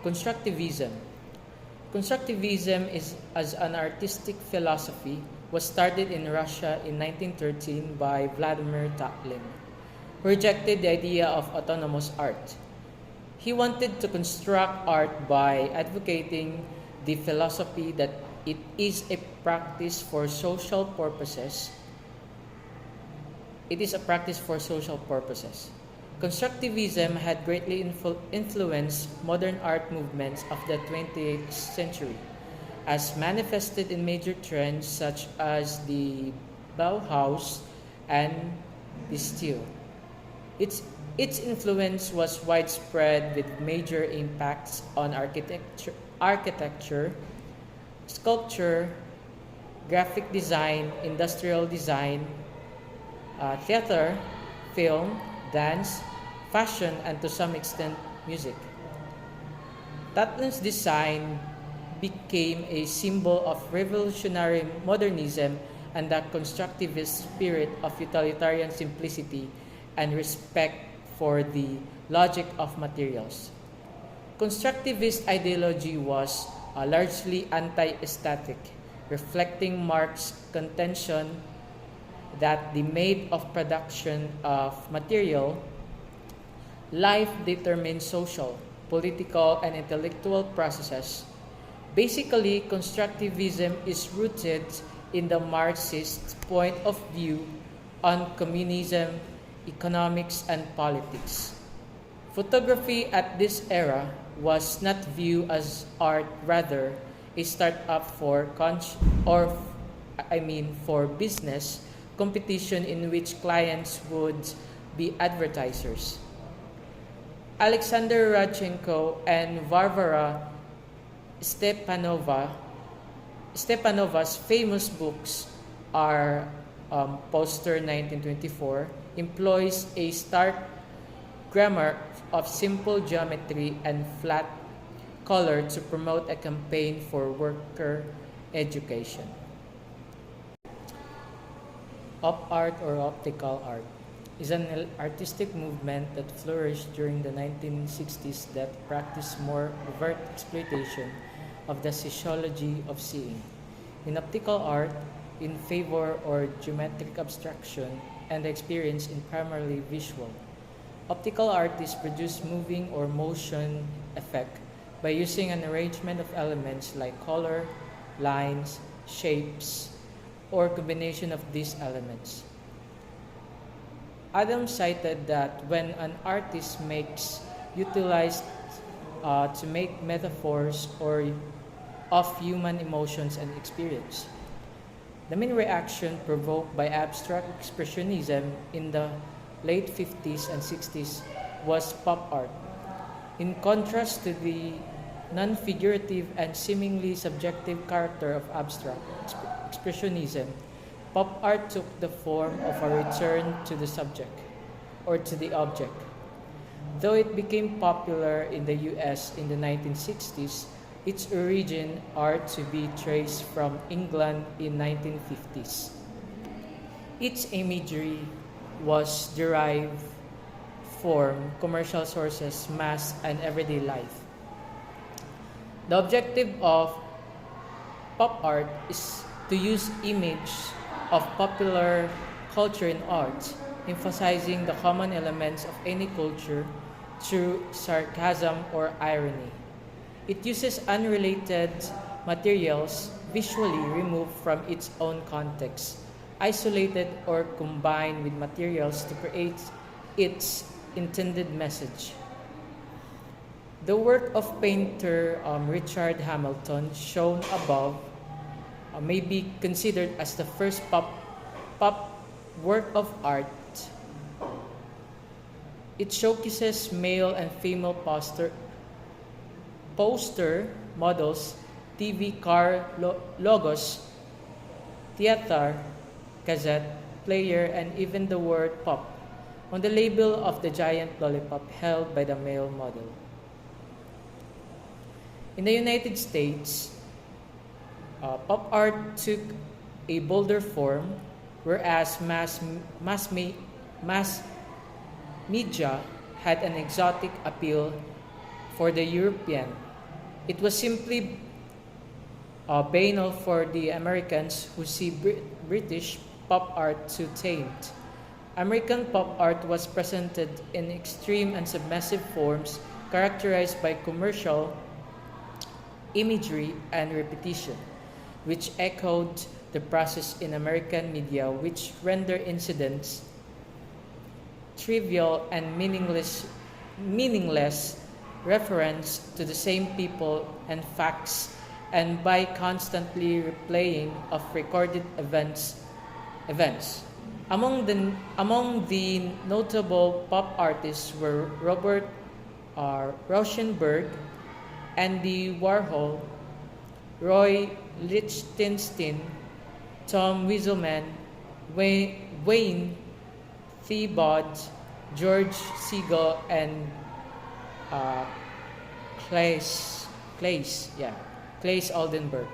Constructivism. Constructivism as an artistic philosophy was started in Russia in 1913 by Vladimir Tatlin, who rejected the idea of autonomous art. He wanted to construct art by advocating the philosophy that it is a practice for social purposes. It is a practice for social purposes. Constructivism had greatly influenced modern art movements of the 20th century, as manifested in major trends such as the Bauhaus and the Stil. Its influence was widespread with major impacts on architecture, sculpture, graphic design, industrial design, theater, film, dance, fashion, and to some extent, music. Tatlin's design became a symbol of revolutionary modernism and the constructivist spirit of utilitarian simplicity and respect for the logic of materials. Constructivist ideology was largely anti-aesthetic, reflecting Marx's contention that the mode of production of material life determines social, political, and intellectual processes. Basically, constructivism is rooted in the Marxist point of view on communism, economics, and politics. Photography at this era was not viewed as art, rather a startup for business competition in which clients would be advertisers. Alexander Radchenko and Varvara Stepanova's famous books are Poster 1924 employs a stark grammar of simple geometry and flat color to promote a campaign for worker education. Op art or optical art is an artistic movement that flourished during the 1960s that practiced more overt exploitation of the sociology of seeing. In optical art, in favor or geometric abstraction and the experience in primarily visual. Optical artists produce moving or motion effect by using an arrangement of elements like color, lines, shapes, or combination of these elements. Adams cited that when an artist utilized to make metaphors or of human emotions and experience. The main reaction provoked by abstract expressionism in the late 50s and 60s was pop art. In contrast to the non-figurative and seemingly subjective character of abstract expressionism, pop art took the form of a return to the subject or to the object. Though it became popular in the US in the 1960s, its origin are to be traced from England in 1950s. Its imagery was derived from commercial sources, mass and everyday life. The objective of pop art is to use image of popular culture in art, emphasizing the common elements of any culture through sarcasm or irony. It uses unrelated materials visually removed from its own context, isolated or combined with materials to create its intended message. The work of painter Richard Hamilton, shown above, may be considered as the first pop work of art. It showcases male and female poster models, TV car logos, theater, cassette player, and even the word pop on the label of the giant lollipop held by the male model. In the United States, pop art took a bolder form, whereas mass media had an exotic appeal for the European. It was simply banal for the Americans who see British pop art too tamed. American pop art was presented in extreme and submissive forms characterized by commercial imagery and repetition, which echoed the process in American media, which render incidents trivial and meaningless reference to the same people and facts, and by constantly replaying of recorded events. Among the notable pop artists were Robert Rauschenberg, Andy Warhol, Roy Lichtenstein, Tom Wieselman, Wayne Thiebaud, George Siegel, and uh, Claes, Claes Oldenburg.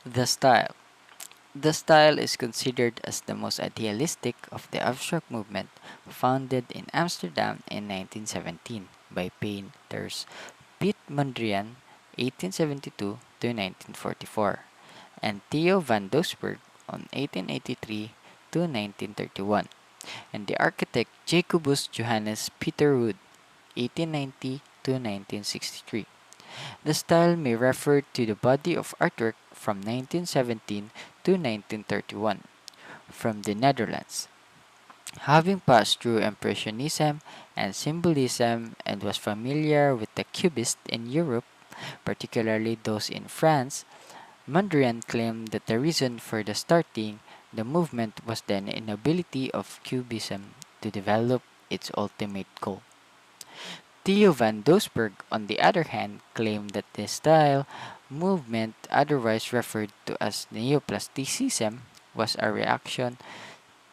The style. The style is considered as the most idealistic of the abstract movement, founded in Amsterdam in 1917 by painters Piet Mondrian (1872 to 1944) and Theo van Doesburg on 1883 to 1931, and the architect Jacobus Johannes Peter Wood (1890 to 1963). The style may refer to the body of artwork from 1917 to 1931 from the Netherlands, having passed through Impressionism and Symbolism and was familiar with the Cubists in Europe, particularly those in France. Mondrian claimed that the reason for the starting the movement was the inability of Cubism to develop its ultimate goal. Theo van Doesburg, on the other hand, claimed that the style movement, otherwise referred to as neoplasticism, was a reaction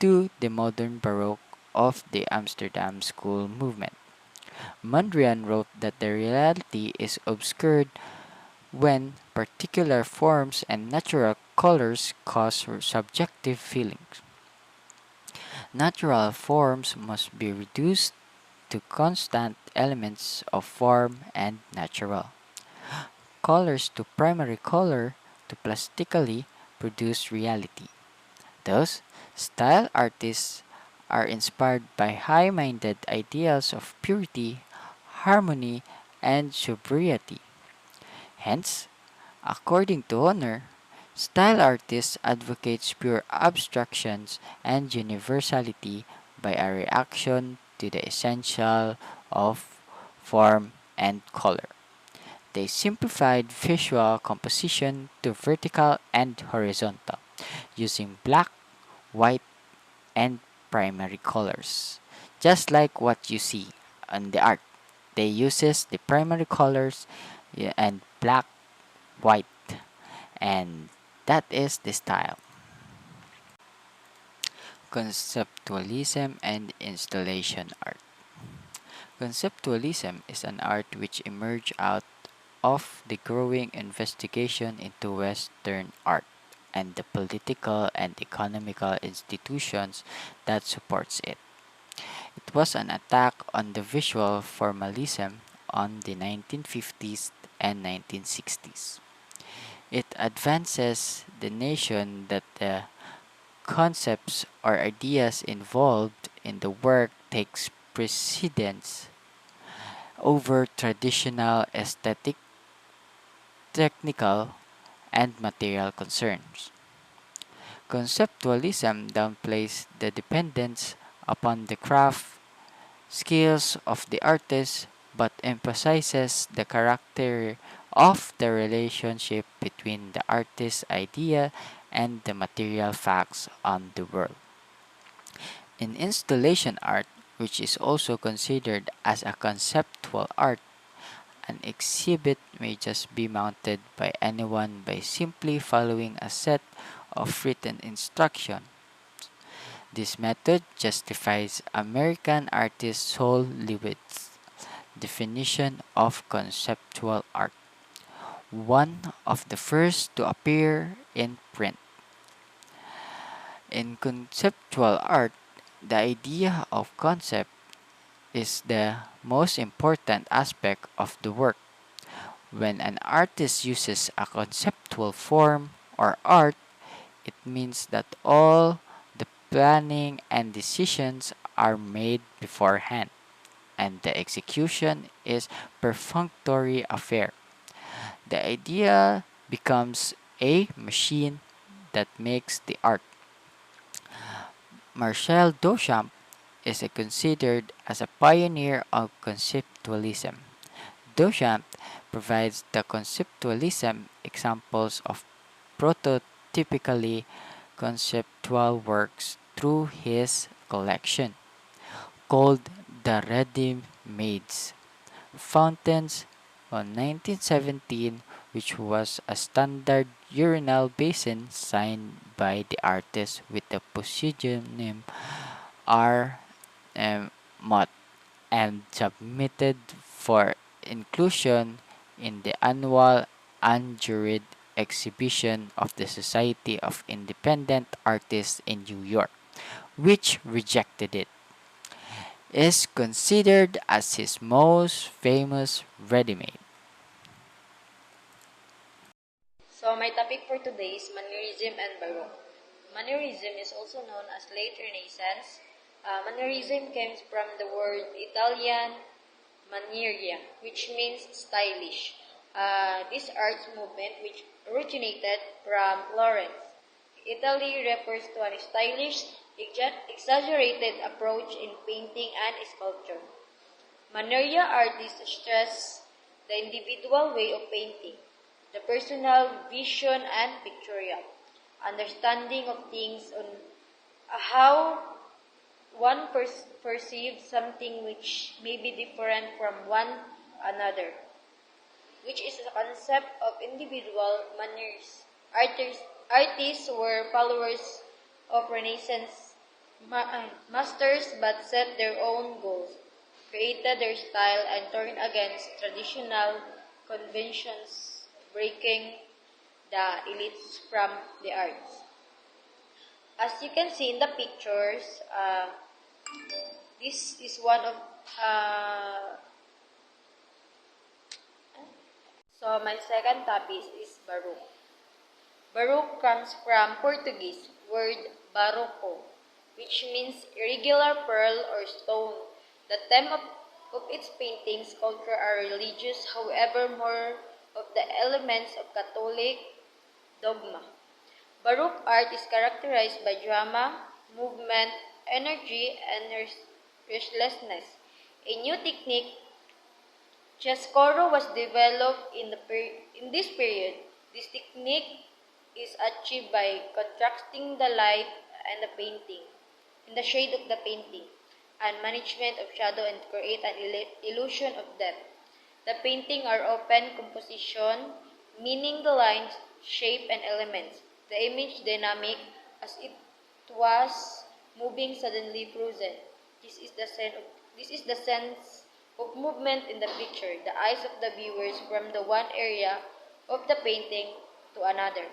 to the modern Baroque of the Amsterdam School movement. Mondrian wrote that the reality is obscured when particular forms and natural colors cause subjective feelings. Natural forms must be reduced to constant elements of form and natural. Colors to primary color to plastically produce reality. Thus, style artists are inspired by high minded ideals of purity, harmony, and sobriety. Hence, according to Honor, style artists advocates pure abstractions and universality by a reaction to the essential of form and color. They simplified visual composition to vertical and horizontal, using black, white, and primary colors. Just like what you see on the art, they uses the primary colors, and black, white, and that is the style. Conceptualism and installation art. Conceptualism is an art which emerged out of the growing investigation into Western art and the political and economical institutions that supports it. It was an attack on the visual formalism on the 1950s and 1960s. It advances the notion that the concepts or ideas involved in the work takes precedence over traditional aesthetic, technical, and material concerns. Conceptualism downplays the dependence upon the craft skills of the artist but emphasizes the character of the relationship between the artist's idea and the material facts on the world. In installation art, which is also considered as a conceptual art, an exhibit may just be mounted by anyone by simply following a set of written instructions. This method justifies American artist Sol LeWitt's definition of conceptual art, one of the first to appear in print. In conceptual art, the idea of concept is the most important aspect of the work. When an artist uses a conceptual form or art, it means that all the planning and decisions are made beforehand, and the execution is perfunctory affair. The idea becomes a machine that makes the art. Marcel Duchamp is considered as a pioneer of conceptualism. Duchamp provides the conceptualism examples of prototypically conceptual works through his collection, called the Ready-Mades. Fountains on 1917, which was a standard urinal basin signed by the artist with the pseudonym R. M. Mott and submitted for inclusion in the annual unjuried exhibition of the Society of Independent Artists in New York, which rejected it, is considered as his most famous ready-made. So my topic for today is Mannerism and Baroque. Mannerism is also known as late Renaissance. Mannerism comes from the word Italian manieria, which means stylish. This art movement, which originated from Florence, Italy, refers to a stylish, exaggerated approach in painting and sculpture. Maneria artists stress the individual way of painting, the personal vision and pictorial understanding of things on how one perceives something which may be different from one another, which is the concept of individual manners. Artists were followers of Renaissance masters but set their own goals, created their style, and turned against traditional conventions, breaking the elites from the arts. As you can see in the pictures, this is one of so my second topic is Baroque. Baroque comes from Portuguese word barroco, which means irregular pearl or stone. The theme of its paintings, sculpture are religious, however more of the elements of Catholic dogma. Baroque art is characterized by drama, movement, energy, and restlessness. A new technique, chiaroscuro, was developed in this period. This technique is achieved by contrasting the light and the painting, in the shade of the painting, and management of shadow and create an illusion of depth. The painting are open composition, meaning the lines, shape, and elements. The image dynamic, as it was moving suddenly frozen. This is the sense of movement in the picture, the eyes of the viewers from the one area of the painting to another.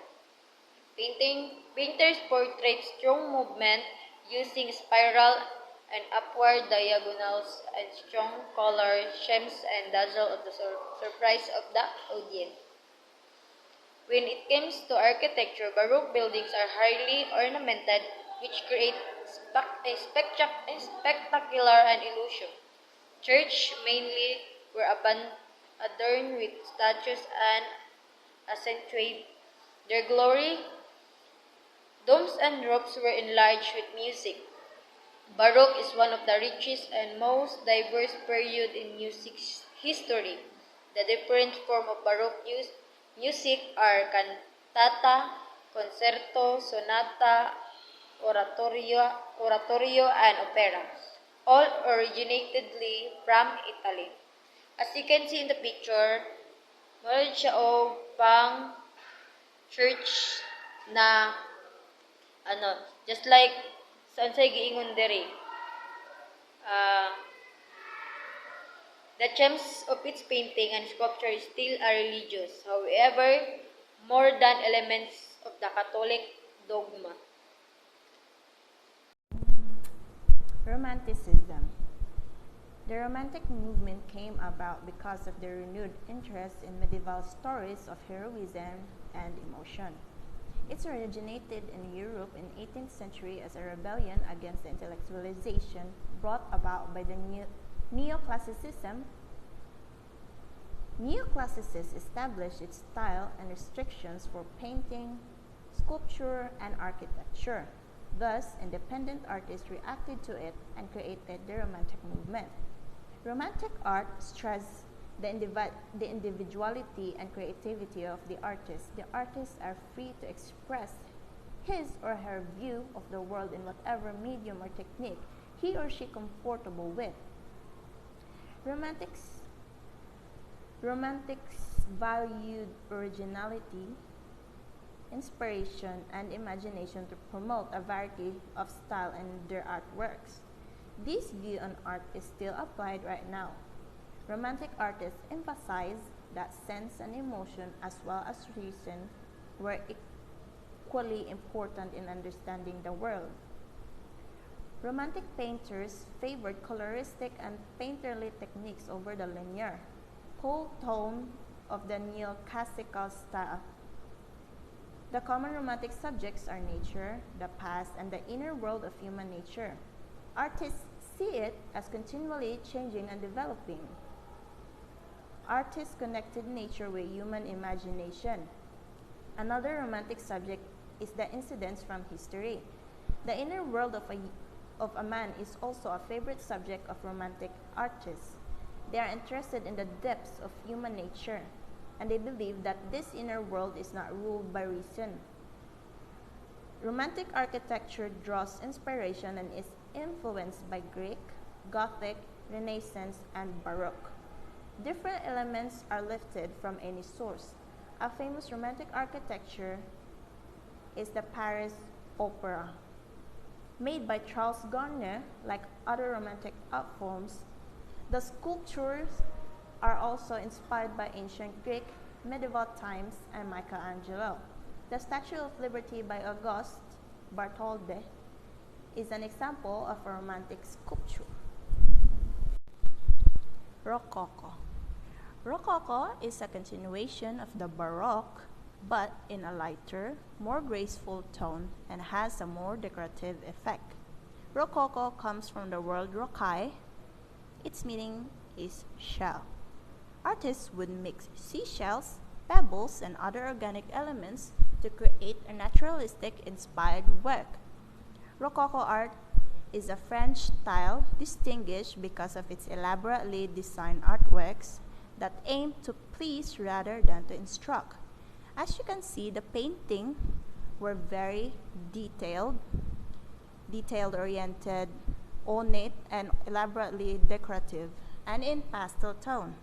Painters portray strong movement using spiral and upward diagonals and strong color schemes and dazzle of the surprise of the audience. When it comes to architecture, Baroque buildings are highly ornamented, which create a spectacular and illusion. Church mainly were adorned with statues and accentuate their glory. Domes and roofs were enlarged with music. Baroque is one of the richest and most diverse period in music history. The different forms of Baroque music are cantata, concerto, sonata, oratorio, and opera, all originatedly from Italy. As you can see in the picture, meron siya o pang church na just like saan sa giingon dere. The themes of its painting and sculpture still are religious, however, more than elements of the Catholic dogma. Romanticism. The Romantic movement came about because of the renewed interest in medieval stories of heroism and emotion. It originated in Europe in 18th century as a rebellion against the intellectualization brought about by the Neoclassicism. Neoclassicists established its style and restrictions for painting, sculpture, and architecture. Thus, independent artists reacted to it and created the Romantic movement. Romantic art stressed the individuality and creativity of the artist. The artists are free to express his or her view of the world in whatever medium or technique he or she comfortable with. Romantics valued originality, inspiration, and imagination to promote a variety of style in their artworks. This view on art is still applied right now. Romantic artists emphasize that sense and emotion as well as reason were equally important in understanding the world. Romantic painters favored coloristic and painterly techniques over the linear, cold tone of the neoclassical style. The common romantic subjects are nature, the past, and the inner world of human nature. Artists see it as continually changing and developing. Artists connected nature with human imagination. Another romantic subject is the incidents from history. The inner world of a man is also a favorite subject of romantic artists. They are interested in the depths of human nature, and they believe that this inner world is not ruled by reason. Romantic architecture draws inspiration and is influenced by Greek, Gothic, Renaissance, and Baroque. Different elements are lifted from any source. A famous romantic architecture is the Paris Opera. Made by Charles Garnier, like other romantic art forms, the sculptures are also inspired by ancient Greek, medieval times, and Michelangelo. The Statue of Liberty by Auguste Bartholdi is an example of a romantic sculpture. Rococo. Rococo is a continuation of the Baroque, but in a lighter, more graceful tone and has a more decorative effect. Rococo comes from the word rocaille. Its meaning is shell. Artists would mix seashells, pebbles, and other organic elements to create a naturalistic inspired work. Rococo art is a French style distinguished because of its elaborately designed artworks that aim to please rather than to instruct. As you can see, the painting were very detail-oriented, ornate, and elaborately decorative, and in pastel tone.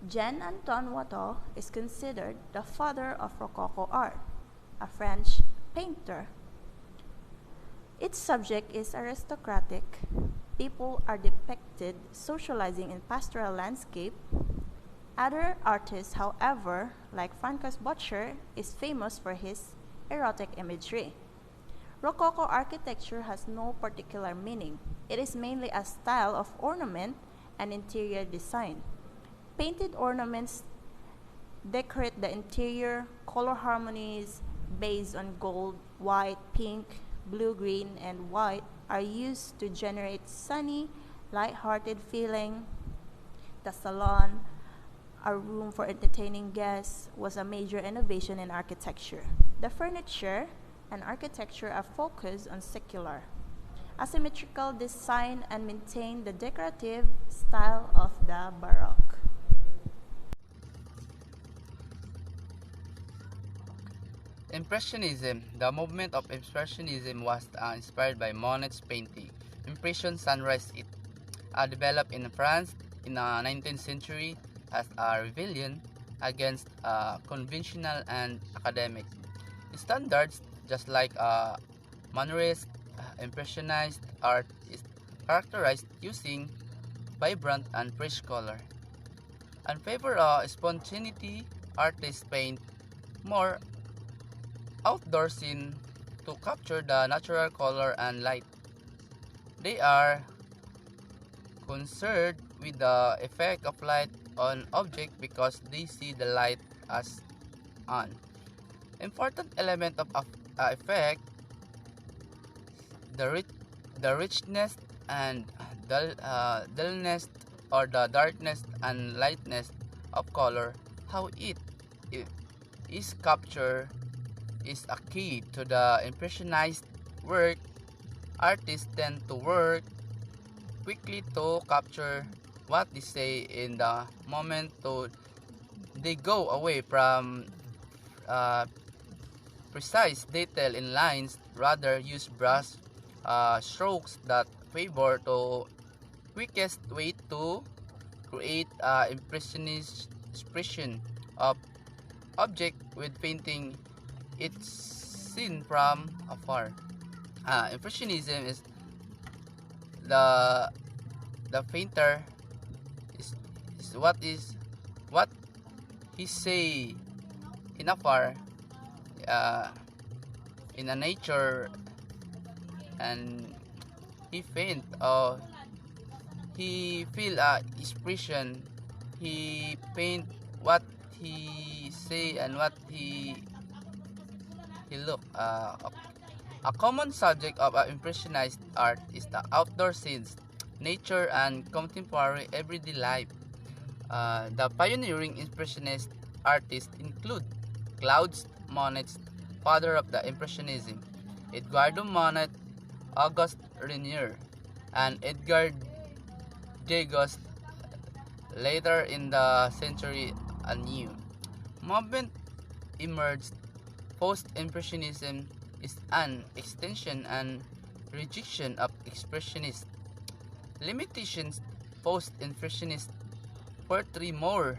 Jean-Antoine Watteau is considered the father of Rococo art, a French painter. Its subject is aristocratic. People are depicted socializing in pastoral landscape. Other artists, however, like Francois Boucher, is famous for his erotic imagery. Rococo architecture has no particular meaning. It is mainly a style of ornament and interior design. Painted ornaments decorate the interior. Color harmonies based on gold, white, pink, blue, green, and white are used to generate sunny, light-hearted feeling. The salon, a room for entertaining guests, was a major innovation in architecture. The furniture and architecture are focused on secular, asymmetrical design and maintain the decorative style of the Baroque. Impressionism. The movement of Impressionism was inspired by Monet's painting, Impression Sunrise. It developed in France in the 19th century as a rebellion against conventional and academic standards, just like Mannerist. Impressionist art is characterized using vibrant and fresh color. And favor spontaneity, artists paint more outdoor scene to capture the natural color and light. They are concerned with the effect of light on object because they see the light as on. Important element of effect, the the richness and dullness or the darkness and lightness of color, how it is captured is a key to the impressionist work. Artists tend to work quickly to capture what they say in the moment, to they go away from uh, precise detail in lines, rather use brush strokes that favor to quickest way to create impressionist expression of object with painting it's seen from afar. Impressionism is the the painter is what he say in afar, uh, in a nature, and he paint or he feel expression, he paint what he say and what he look. A common subject of impressionist art is the outdoor scenes, nature, and contemporary everyday life. The pioneering impressionist artists include Claude Monet, father of the Impressionism, Eduardo Monet, Auguste Renoir, and Edgar Degas. Later in the century, a new movement emerged. Post-Impressionism is an extension and rejection of Expressionist limitations. Post-Impressionist portray more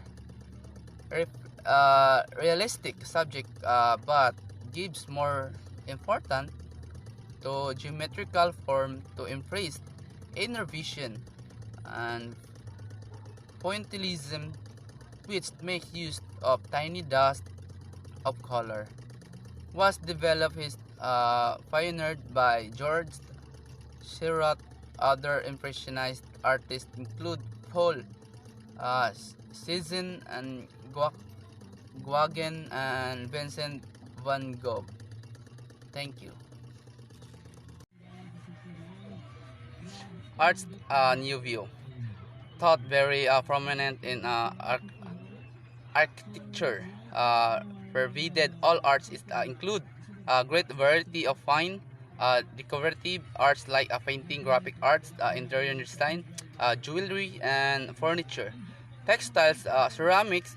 realistic subject, but gives more important to geometrical form to embrace inner vision, and pointillism, which make use of tiny dust of color, was developed is pioneered by George Seurat. Other impressionist artists include Paul Cézanne and Gauguin and Vincent van Gogh. Thank you. Arts New View, thought very prominent in architecture, pervaded all arts include a great variety of fine decorative arts like painting, graphic arts, interior design, jewelry, and furniture, textiles, ceramics,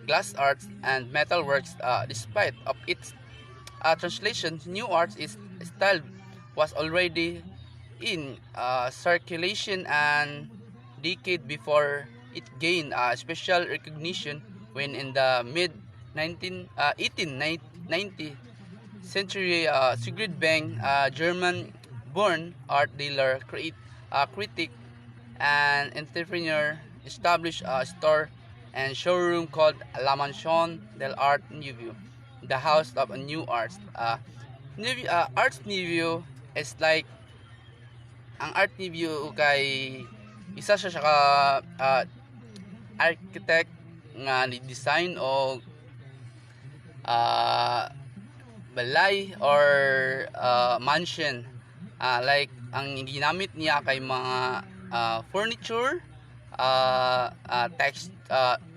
glass arts, and metalworks. Despite of its translation, new arts is style was already in circulation and decade before it gained special recognition when in the mid 1890 century, Sigrid Bang, German-born art dealer, critic, and entrepreneur, established a store and showroom called La Mansion del Art Nouveau, the house of new arts. Arts Nouveau is like ang Art Nouveau kay isa siya ka architect nga ni design o balay or mansion, like ang ginamit niya kay mga furniture,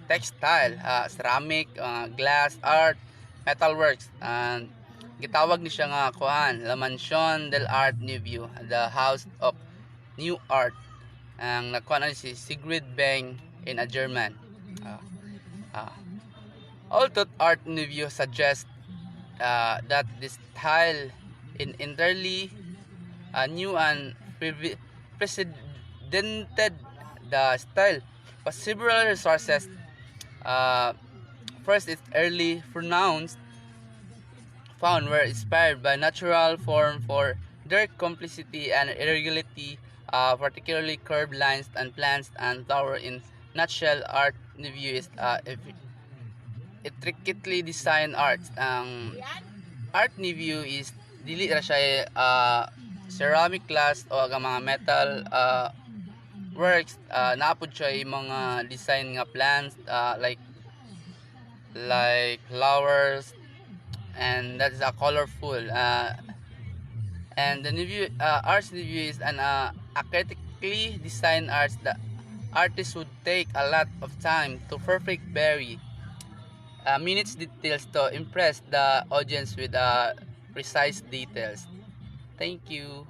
textile, ceramic, glass art, metalworks, and gitawag ni siya nga kuan La Mansion del Art Nouveau, the house of new art. Ang nakuha si Sigrid Bang in a German. Although Art Nouveau suggests that this style in entirely new and precedented the style, but several resources. First, its early pronounced found were inspired by natural form for their complexity and irregularity, particularly curved lines and plants and flower. In nutshell, Art Nouveau is intricately designed art. Ang Art Nouveau is dili ra siya ceramic glass o mga metal works, naapod siya yung mga design nga plants, like flowers, and that is colorful. And the review, arts review is a critically designed arts that artists would take a lot of time to perfect very minutes details to impress the audience with precise details. Thank you.